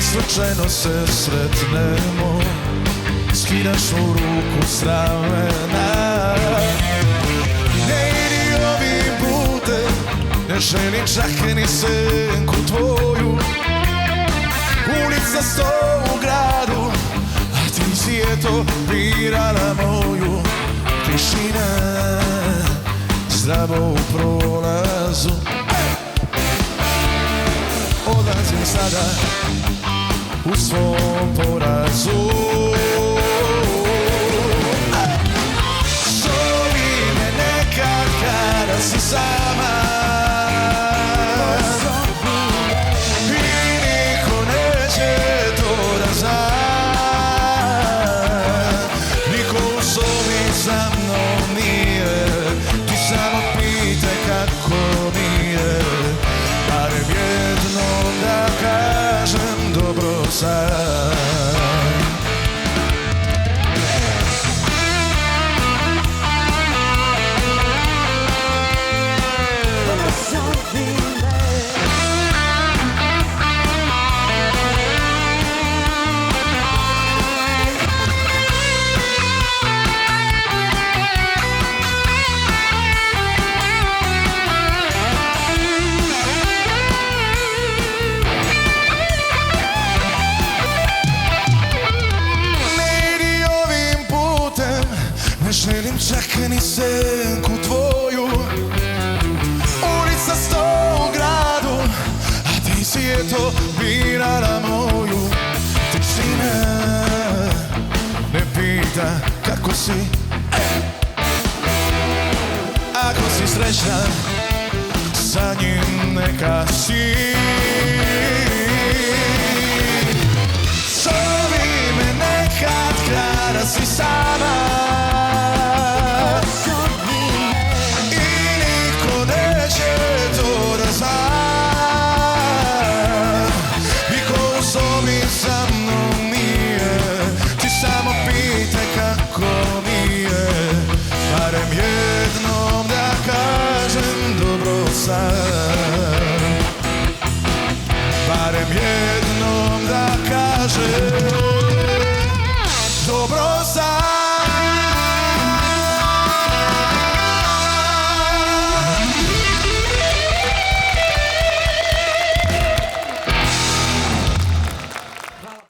slučajno se sretnemo, skidaš mu ruku s ramena. Ne idi ovim putem, ne želim čak ni senku tvoju. Ulica sto u gradu, a ti si eto birala moju. Tišina zdravo u prolazu. Odlazim sada u svom porazu. Zoli me nekad kada si sama i niko neće to da zna. Niko u sobi sa mnom nije, ti samo pitaj kako mi je. Barem jednom da kažem dobro sam. Ne želim čak ni senku tvoju. Ulica sto u gradu, a ti si eto birala moju. Tišina ne pita kako si. Ako si srećna, sa njim neka si. Zovi me nekad kada si sama i niko neće to da zna. Niko u sobi sa mnom nije, ti samo pitaj kako mi je. Barem jednom da kažem dobro sam. Barem jednom da kažem dobro sam.